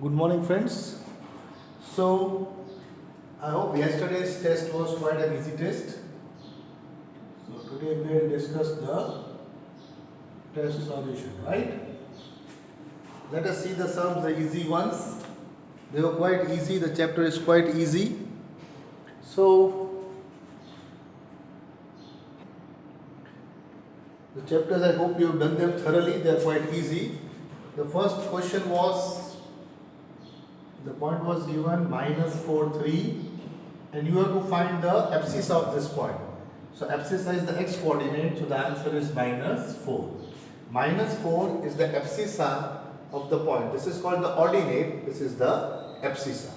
Good morning, friends. So, I hope yesterday's test was quite an easy test. So, today we will discuss the test solution, right? Let us see the sums, the easy ones. They were quite easy, the chapter is quite easy. So, the chapters, I hope you have done them thoroughly, they are quite easy. The first question was, the point was given minus 4, 3, and you have to find the abscissa of this point. So abscissa is the x coordinate, so the answer is minus 4. Minus 4 is the abscissa of the point. This is called the ordinate, this is the abscissa.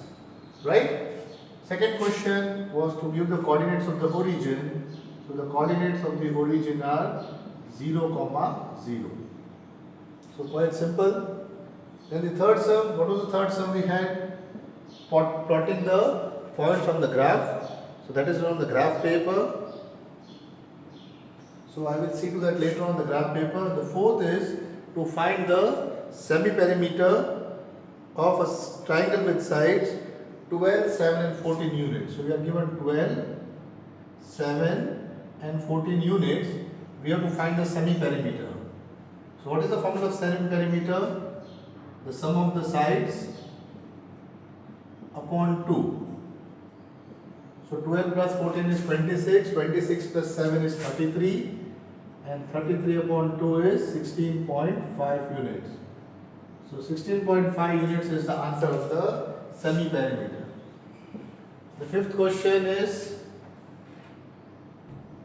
Right? Second question was to give the coordinates of the origin. So the coordinates of the origin are 0, 0. So quite simple. Then the third sum, what was the third sum we had? Plotting the points on the graph. So that is on the graph paper. So I will see to that later on the graph paper. The fourth is to find the semi-perimeter of a triangle with sides 12, 7 and 14 units. So we are given 12, 7 and 14 units. We have to find the semi-perimeter. So what is the formula of semi-perimeter? The sum of the sides upon 2. So 12 plus 14 is 26, 26 plus 7 is 33 and 33 upon 2 is 16.5 units. So 16.5 units is the answer of the semi-perimeter. The fifth question is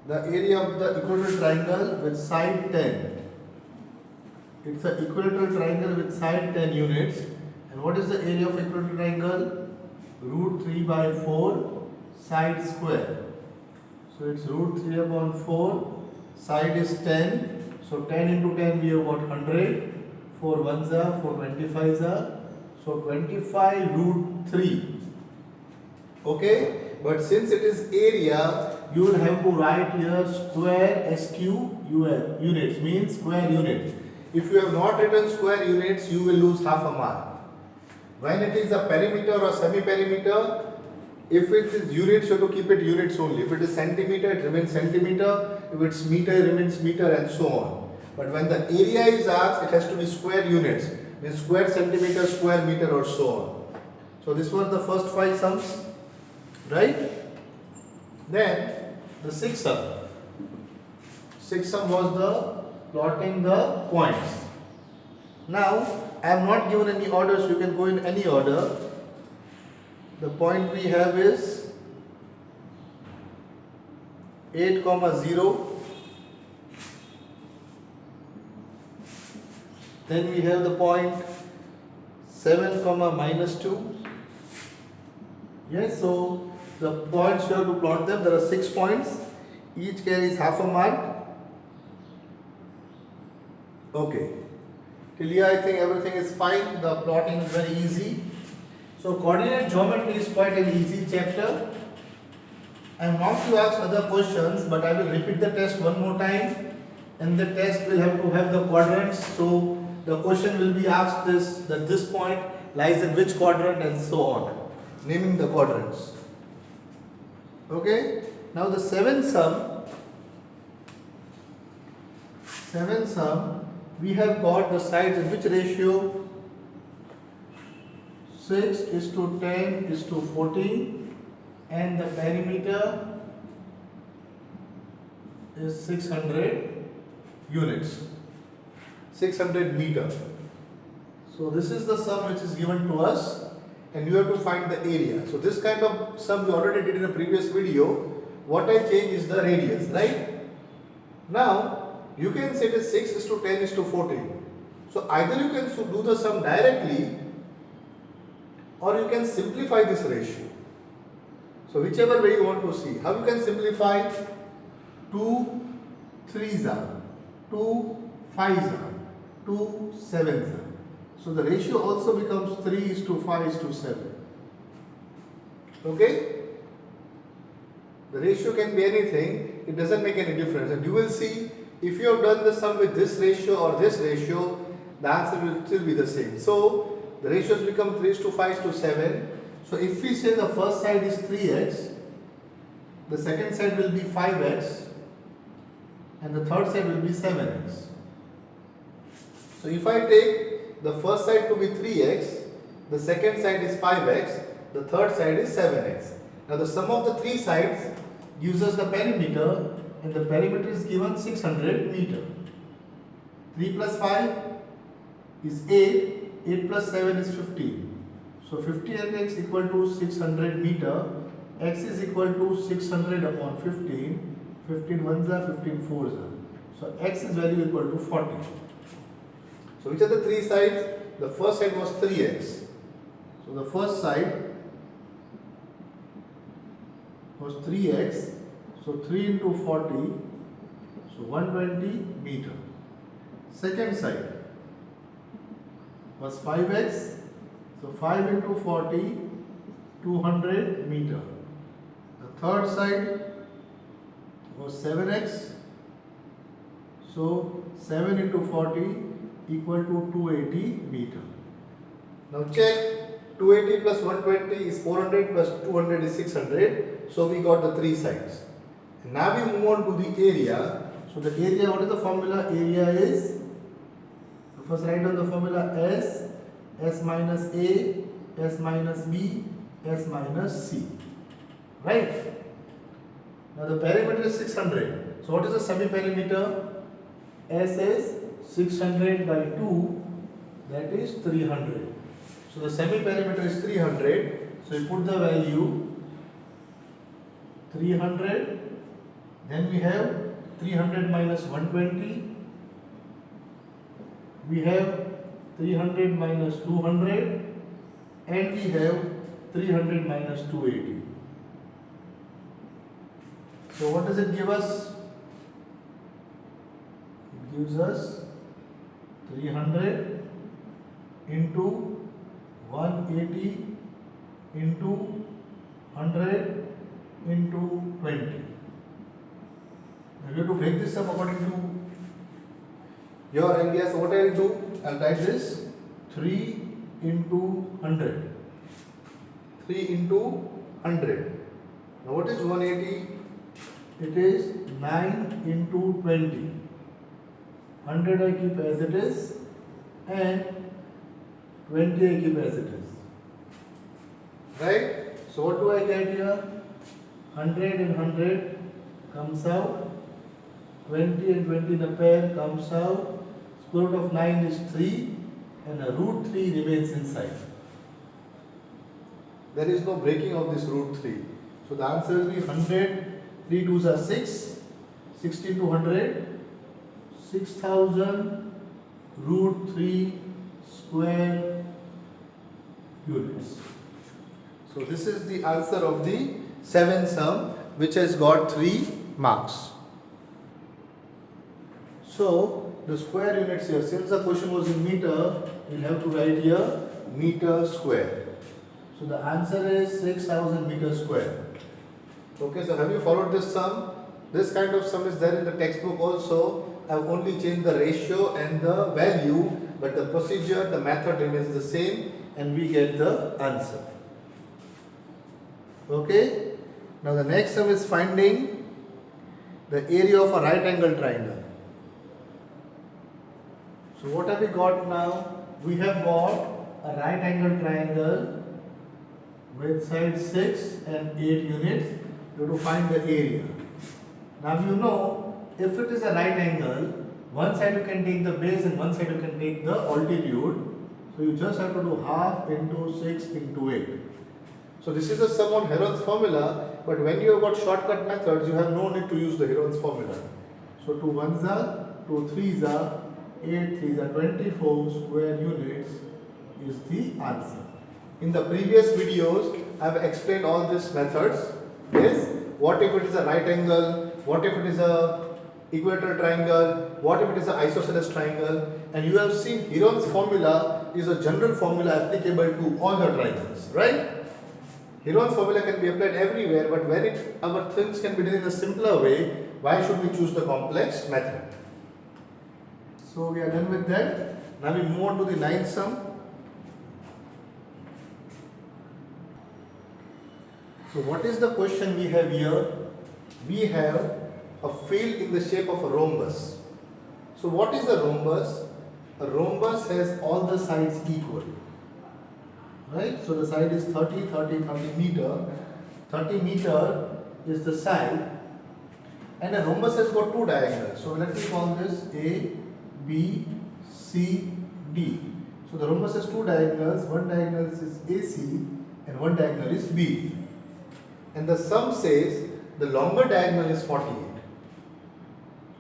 the area of the equilateral triangle with side 10. It's an equilateral triangle with side 10 units. And what is the area of equilateral triangle? Root 3 by 4 side square. So it's root 3 upon 4, side is 10. So 10 into 10 we have got 100. 4 ones are, 4 25s are. So 25 root 3. Okay? But since it is area, you will have to write here square SQ units, means square units. If you have not written square units, you will lose half a mark. When it is a perimeter or semi-perimeter, if it is units, you have to keep it units only. If it is centimeter, it remains centimeter. If it's meter, it remains meter and so on. But when the area is asked, it has to be square units. Means square centimeter, square meter or so on. So this was the first 5 sums. Right? Then the sixth sum. Sixth sum was the plotting the points. Now I am not given any order, so you can go in any order. The point we have is 8, 0. Then we have the point 7, minus 2. Yes, so the points you have to plot them. There are 6 points. Each carries half a mark. Okay. Till here I think everything is fine. The plotting is very easy. So coordinate geometry is quite an easy chapter. I am not to ask other questions, but I will repeat the test one more time. And the test will have to have the quadrants. So the question will be asked that this point lies in which quadrant and so on. Naming the quadrants. Okay. Now the seventh sum, we have got the sides in which ratio? 6 is to 10 is to 14 and the perimeter is 600 units. 600 meter. So this is the sum which is given to us and you have to find the area. So this kind of sum we already did in a previous video. What I change is the radius, right? Now you can say it is 6 is to 10 is to 14. So either you can do the sum directly or you can simplify this ratio. So whichever way you want to see. How you can simplify? 2 3s are, 2 5s are, 2 7s are. So the ratio also becomes 3 is to 5 is to 7. Okay? The ratio can be anything. It doesn't make any difference. And you will see if you have done the sum with this ratio or this ratio, the answer will still be the same. So the ratios become 3 is to 5 is to 7. So if we say the first side is 3x, the second side will be 5x, and the third side will be 7x. So if I take the first side to be 3x, the second side is 5x, the third side is 7x. Now the sum of the three sides gives us the perimeter, and the perimeter is given 600 meter. 3 plus 5 is 8, 8 plus 7 is 15. So 15x equal to 600 meter, x is equal to 600 upon 15, 15 ones are 15 fours are. So x is value equal to 40. So which are the three sides? The first side was 3x. So the first side was 3x. So 3 into 40, so 120 meter. Second side was 5x. So 5 into 40, 200 meter. The third side was 7x. So 7 into 40 equal to 280 meter. Now check, 280 plus 120 is 400 plus 200 is 600. So we got the three sides. And now we move on to the area. So the area, what is the formula? Area is, first write down the formula S, S minus A, S minus B, S minus C. Right? Now the perimeter is 600. So what is the semi-perimeter? S is 600 by 2, that is 300. So the semi-perimeter is 300. So you put the value 300. Then we have 300 minus 120. We have 300 minus 200. And we have 300 minus 280. So what does it give us? It gives us 300 into 180 into 100 into 20. Now you have to break this up according to your idea. So what I will do, I will write this 3 into 100. 3 into 100. Now what is 180? It is 9 into 20. 100 I keep as it is and 20 I keep as it is. Right? So what do I get here? 100 and 100 comes out. 20 and 20 in a pair comes out. Square root of 9 is 3 and a root 3 remains inside. There is no breaking of this root 3. So the answer will be 100. 3 2s are 6. 16 to 100. 6000 root 3 square units. So this is the answer of the 7th sum, which has got 3 marks. So the square units here, since the question was in meter, we'll have to write here meter square. So the answer is 6000 meter square. Okay, so have you followed this sum? This kind of sum is there in the textbook also. I've only changed the ratio and the value, but the procedure, the method remains the same, and we get the answer. Okay, now the next sum is finding the area of a right angle triangle. So what have we got now? We have got a right angle triangle with sides 6 and 8 units. You have to find the area. Now you know, if it is a right angle, one side you can take the base and one side you can take the altitude. So you just have to do half into 6 into 8. So this is the sum on Heron's formula, but when you have got shortcut methods, you have no need to use the Heron's formula. So 2 1s are, 2 3s are, 8 3s are 24 square units is the answer. In the previous videos, I have explained all these methods. Yes, what if it is a right angle, what if it is a equilateral triangle, what if it is an isosceles triangle, and you have seen Heron's formula is a general formula applicable to all the triangles, right? Heron's formula can be applied everywhere, but when our things can be done in a simpler way, why should we choose the complex method? So we are done with that. Now we move on to the 9th sum. So what is the question we have here? We have a field in the shape of a rhombus. So what is a rhombus? A rhombus has all the sides equal. Right? So the side is 30, 30, 30 meter. 30 meter is the side. And a rhombus has got two diagonals. So let me call this A, B, C, D. So the rhombus has two diagonals. One diagonal is AC and one diagonal is B. And the sum says the longer diagonal is 48.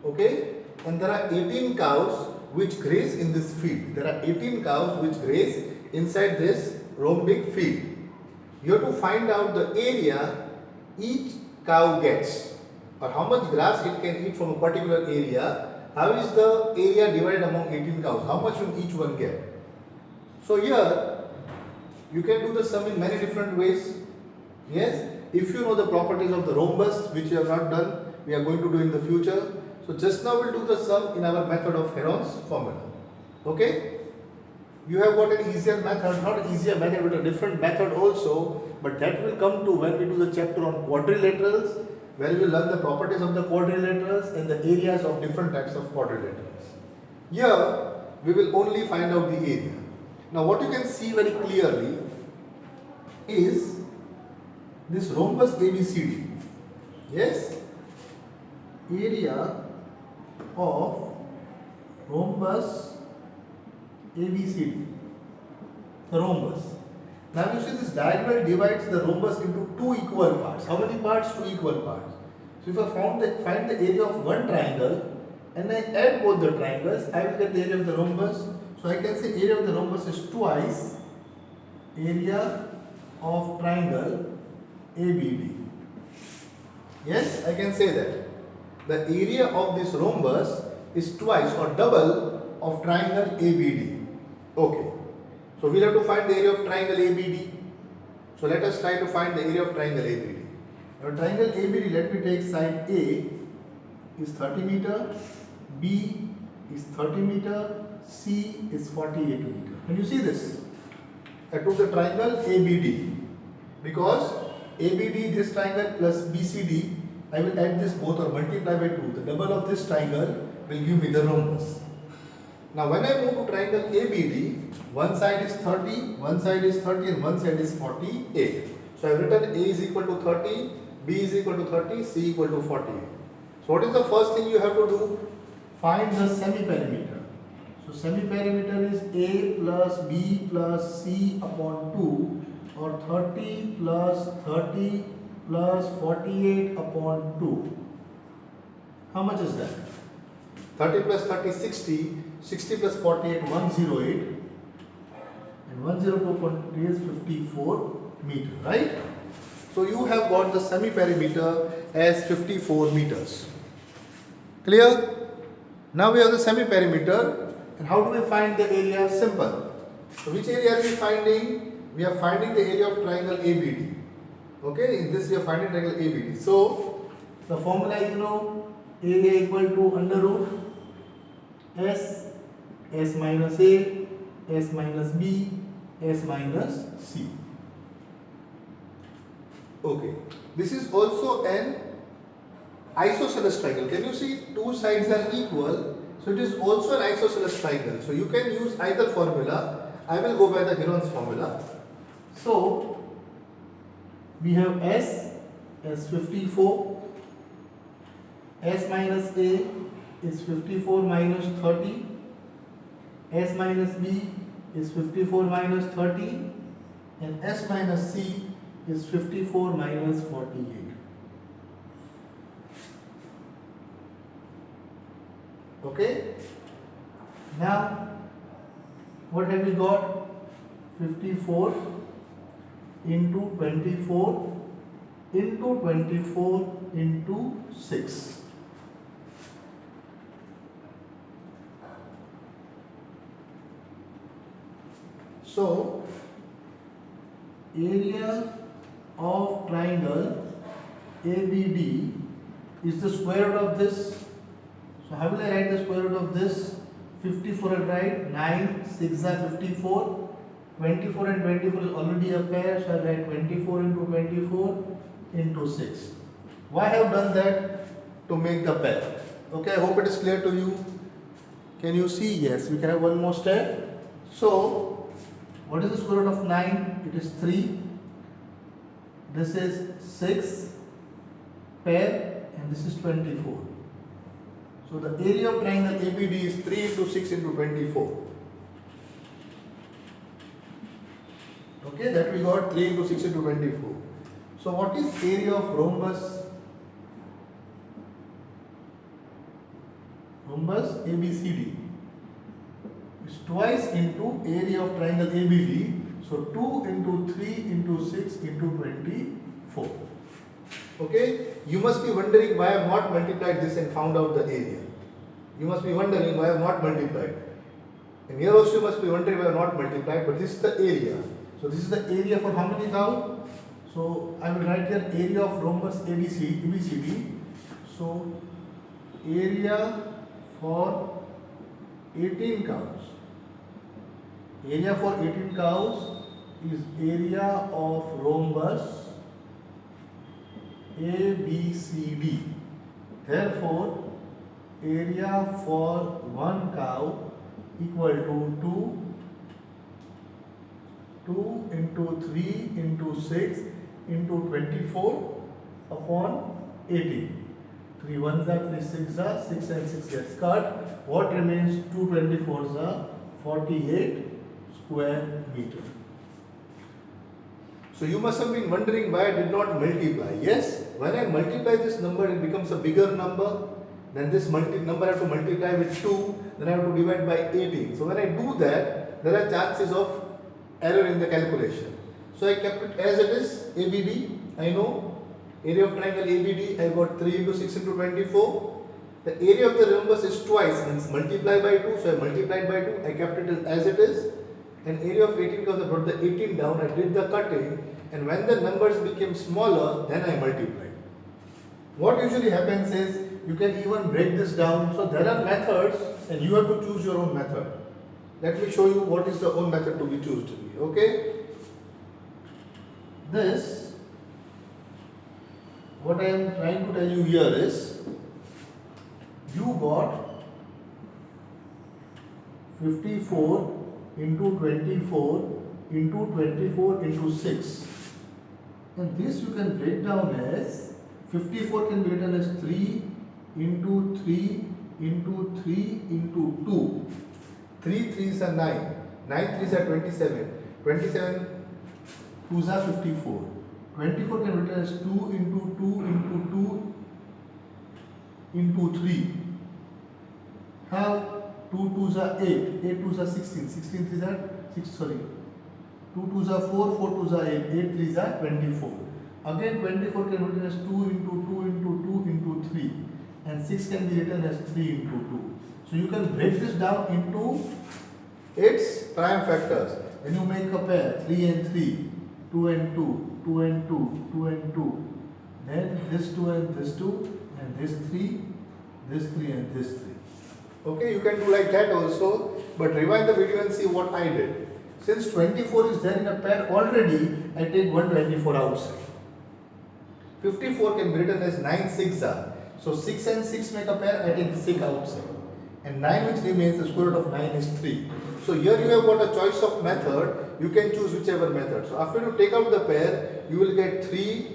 Okay? And there are 18 cows which graze in this field. There are 18 cows which graze inside this rhombic field. You have to find out the area each cow gets, or how much grass it can eat from a particular area. How is the area divided among 18 cows? How much will each one get? So here you can do the sum in many different ways. Yes, if you know the properties of the rhombus, which you have not done, we are going to do in the future. So just now we'll do the sum in our method of Heron's formula. Okay? You have got an easier method, not easier method but a different method also, but that will come to when we do the chapter on quadrilaterals, where we will learn the properties of the quadrilaterals and the areas of different types of quadrilaterals. Here we will only find out the area. Now what you can see very clearly is this rhombus ABCD. Yes? Area of rhombus ABCD. The rhombus. Now you see this diagonal divides the rhombus into two equal parts. How many parts? Two equal parts. So if I find the area of one triangle and I add both the triangles, I will get the area of the rhombus. So I can say area of the rhombus is twice area of triangle ABD. Yes, I can say that. The area of this rhombus is twice or double of triangle ABD. Okay. So we'll have to find the area of triangle ABD. So let us try to find the area of triangle ABD. Now triangle ABD, let me take side A is 30 meter, B is 30 meter, C is 48 meter. Can you see this? I took the triangle ABD because ABD, this triangle plus BCD, I will add this both or multiply by 2. The double of this triangle will give me the rhombus. Now when I move to triangle ABD, one side is 30, one side is 30 and one side is 48. So I have written A is equal to 30, B is equal to 30, C equal to 48. So what is the first thing you have to do? Find the semi-perimeter. So semi-perimeter is A plus B plus C upon 2 or 30 plus 30 plus 48 upon 2. How much is that? 30 plus 30, 60. 60 plus 48, 108. And 102 upon 3 is 54 meter, right? So you have got the semi-perimeter as 54 meters. Clear? Now we have the semi-perimeter. And how do we find the area? Simple. So which area are we finding? We are finding the area of triangle ABD. Okay, in this we are finding triangle ABD. So the formula you know, area equal to under root S minus A, S minus B, S minus C. Okay, this is also an isosceles triangle. Can you see two sides are equal? So it is also an isosceles triangle. So you can use either formula. I will go by the Heron's formula. So we have S as 54, S minus A is 54 minus 30, S minus B is 54 minus 30 and S minus C is 54 minus 48. Okay? Now, what have we got? 54 into 24 into 24 into 6. So, area of triangle ABD is the square root of this. So, how will I write the square root of this? 54 I write 9, 6 are 54 24 and 24 is already a pair, so I write 24 into 24 into 6. Why I have done that? To make the pair. Okay, I hope it is clear to you. Can you see? Yes, we can have one more step. So, what is the square root of 9? It is 3. This is 6 pair and this is 24. So, the area of triangle ABD is 3 into 6 into 24. Okay, that we got 3 into 6 into 24. So, what is area of rhombus? Rhombus ABCD is twice into area of triangle ABD. So 2 into 3 into 6 into 24. Okay, you must be wondering why I have not multiplied this and found out the area. You must be wondering why I have not multiplied. And here also you must be wondering why I have not multiplied, but this is the area. So this is the area for how many cows? So I will write here area of rhombus ABCD. So area for 18 cows. Area for 18 cows is area of rhombus ABCD. Therefore, area for one cow equal to 2 into 3 into 6 into 24 upon 18. 3 ones are 3 6 are 6 and 6 gets cut. What remains? 2 24s are 48 square meter. So you must have been wondering why I did not multiply. Yes, when I multiply this number, it becomes a bigger number. Then this number I have to multiply with 2. Then I have to divide by 18. So when I do that, there are chances of error in the calculation. So I kept it as it is. ABD, I know. Area of triangle ABD, I got 3 into 6 into 24. The area of the rhombus is twice, means multiply by 2. So I multiplied by 2. I kept it as it is. And area of 18, because I brought the 18 down, I did the cutting. And when the numbers became smaller, then I multiplied. What usually happens is, you can even break this down. So there are methods and you have to choose your own method. Let me show you what is the own method to be chosen. Okay? This, what I am trying to tell you here is, you got 54 into 24 into 24 into 6. And this you can break down as 54 can be written as 3 into 3 into 3 into 2. 3 3s are 9. 9 3s are 27. 27 2s are 54. 24 can be written as 2 into 2 into 2 into 3. How? 2 2s are 8. 8 2s are 16. 16 3s are 6. Sorry. 2 2s are 4. 4 2s are 8. 8 3s are 24. Again 24 can be written as 2 into 2 into 2 into 3. And 6 can be written as 3 into 2. So you can break this down into its prime factors. When you make a pair, 3 and 3, 2 and 2, 2 and 2, 2 and 2. Then this 2 and this 2, and this 3, this 3 and this 3. Okay, you can do like that also, but rewind the video and see what I did. Since 24 is there in a pair already, I take 124 outside. 54 can be written as 9 6 are. So 6 and 6 make a pair, I take 6 outside. And 9 which remains, the square root of 9 is 3. So here you have got a choice of method, you can choose whichever method. So after you take out the pair, you will get 3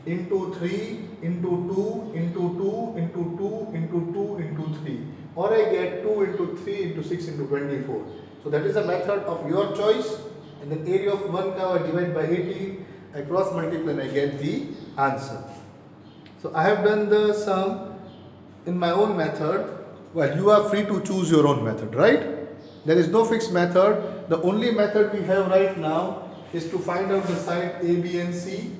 into 3 into 2 into 2 into 2 into 2 into 3. Or I get 2 into 3 into 6 into 24. So that is a method of your choice. And the area of one cow I divide by 18, I cross multiply and I get the answer. So I have done the sum in my own method. Well, you are free to choose your own method, right? There is no fixed method. The only method we have right now is to find out the side A, B and C,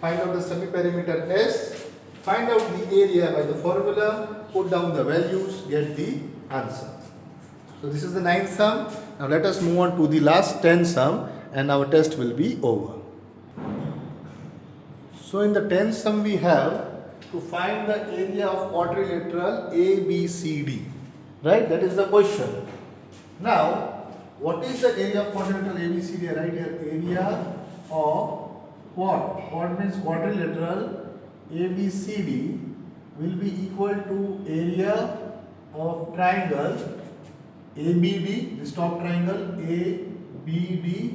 find out the semi-perimeter S, find out the area by the formula, put down the values, get the answer. So this is the 9th sum. Now let us move on to the last 10th sum and our test will be over. So in the 10th sum we have to find the area of quadrilateral ABCD. Right? That is the question. Now what is the area of quadrilateral ABCD? Right here, area of quad. Quad means quadrilateral ABCD will be equal to area of triangle ABD, this top triangle ABD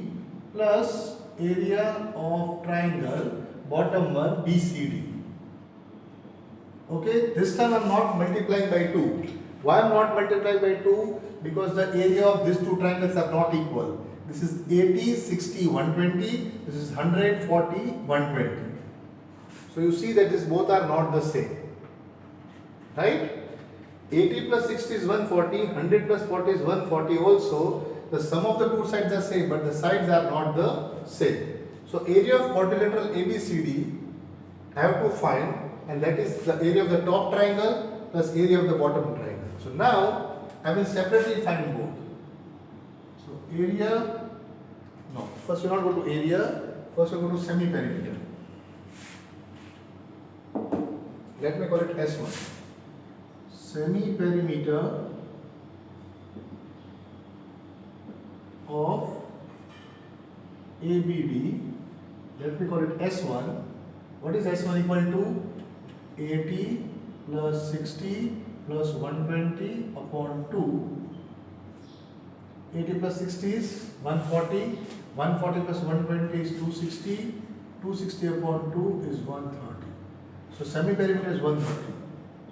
plus area of triangle bottom one BCD. Okay, this time I am not multiplying by 2. Why I am not multiplying by 2? Because the area of these two triangles are not equal. This is 80, 60, 120. This is 100, 40, 120. So you see that these both are not the same. Right? 80 plus 60 is 140, 100 plus 40 is 140 also. The sum of the two sides are same, but the sides are not the same. So area of quadrilateral ABCD I have to find, and that is the area of the top triangle plus area of the bottom triangle. So now I will separately find both. So area, no, first we will not go to area, first we will go to semi-perimeter. Let me call it S1. Semi-perimeter of ABD, let me call it S1. What is S1 equal to? 80 plus 60 plus 120 upon 2. 80 plus 60 is 140. 140 plus 120 is 260. 260 upon 2 is 130. So semi-perimeter is 130.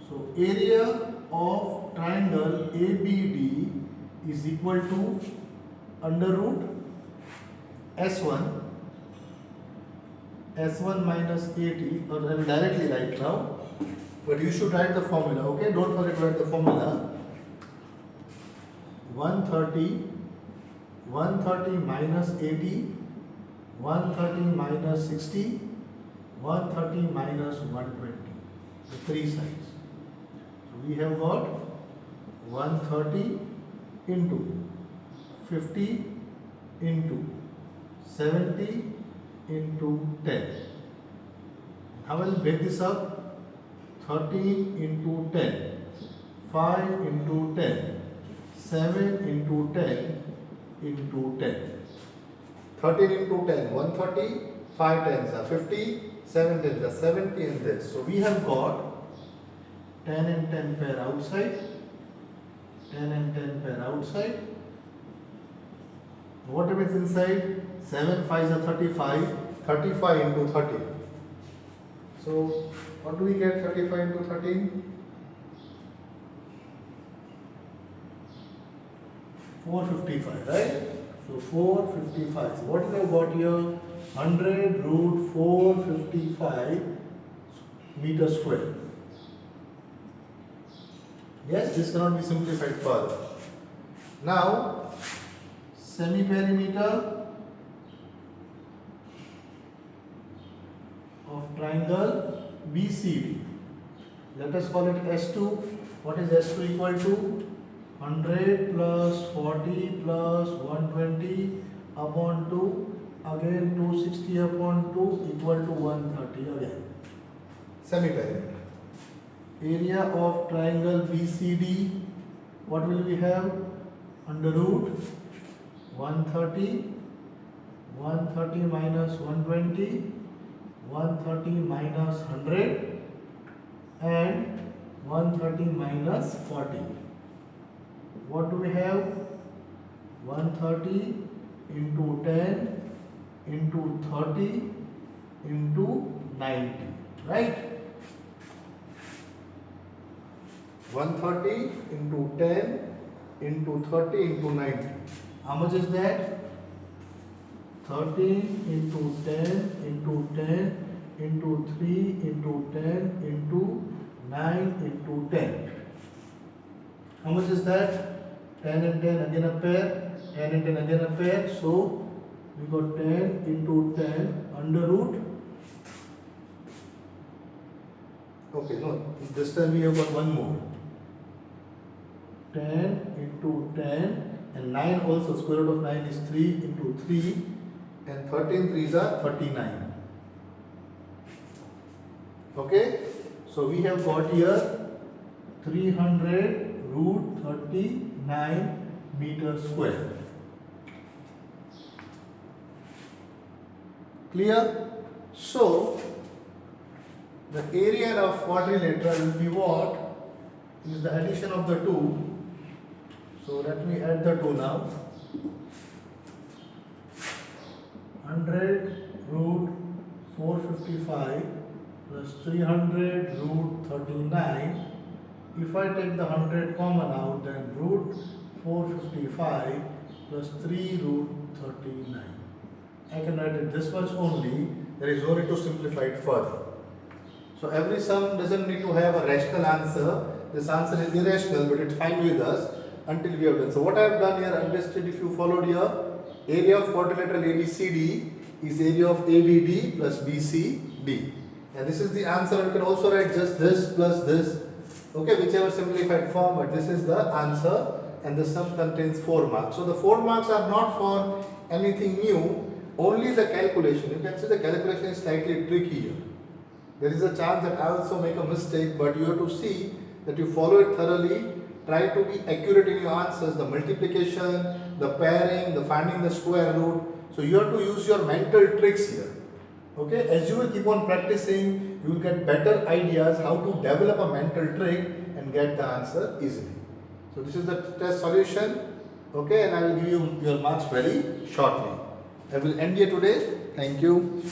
So area of triangle ABD is equal to under root S1 minus 80, or I will directly write now, but you should write the formula, okay? Don't forget to write the formula. 130 minus 80, 130 minus 60, 130 minus 120, the three sides. So we have got 130 into 50 into 70 into 10. How will I break this up? 13 into 10, 5 into 10, 7 into 10 into 10. 13 into 10, 130, 5 tens are 50, 7 tens are 70 and this. So we have got 10 and 10 pair outside, 10 and 10 pair outside. What remains inside? 7 5s are 35, 35 into 30. So what do we get 35 into 13? 455, right? So 455. So what we have got here? 100 root 455 meter square. Yes, this cannot be simplified further. Now, semi-perimeter of triangle BCD. Let us call it S2. What is S2 equal to? 100 plus 40 plus 120 upon 2. Again 260 upon 2 equal to 130 again. Semi-perimeter. Area of triangle BCD. What will we have? Under root 130. 130 minus 120. 130 minus 100 and 130 minus 40. What do we have? 130 into 10 into 30 into 90, right? 130 into 10 into 30 into 90. How much is that? 13 into 10 into 10 into 3 into 10 into 9 into 10. How much is that? 10 and 10 again a pair, 10 and 10 again a pair. So we got 10 into 10 under root. Okay, no, this time we have got one more. 10 into 10 and 9 also, square root of 9 is 3 into 3 and 13 3s are 39. Okay, so we have got here 300 root 39 meter square. Clear? So, the area of quadrilateral will be what? Is the addition of the two. So, let me add the two now. 100 root 455 plus 300 root 39. If I take the 100 common out, then root 455 plus 3 root 39. I can write it this much only. There is no need to simplify it further. So every sum doesn't need to have a rational answer. This answer is irrational, but it's fine with us until we have done. So what I have done here, understood if you followed here, area of quadrilateral ABCD is area of ABD plus BCD. And this is the answer. You can also write just this plus this. Okay, whichever simplified form, but this is the answer, and the sum contains 4 marks. So the 4 marks are not for anything new, only the calculation. You can see the calculation is slightly trickier. There is a chance that I also make a mistake, but you have to see that you follow it thoroughly. Try to be accurate in your answers, the multiplication, the pairing, the finding the square root. So you have to use your mental tricks here. Okay, as you will keep on practicing, you will get better ideas how to develop a mental trick and get the answer easily. So this is the test solution. Okay, and I will give you your marks very shortly. I will end here today. Thank you.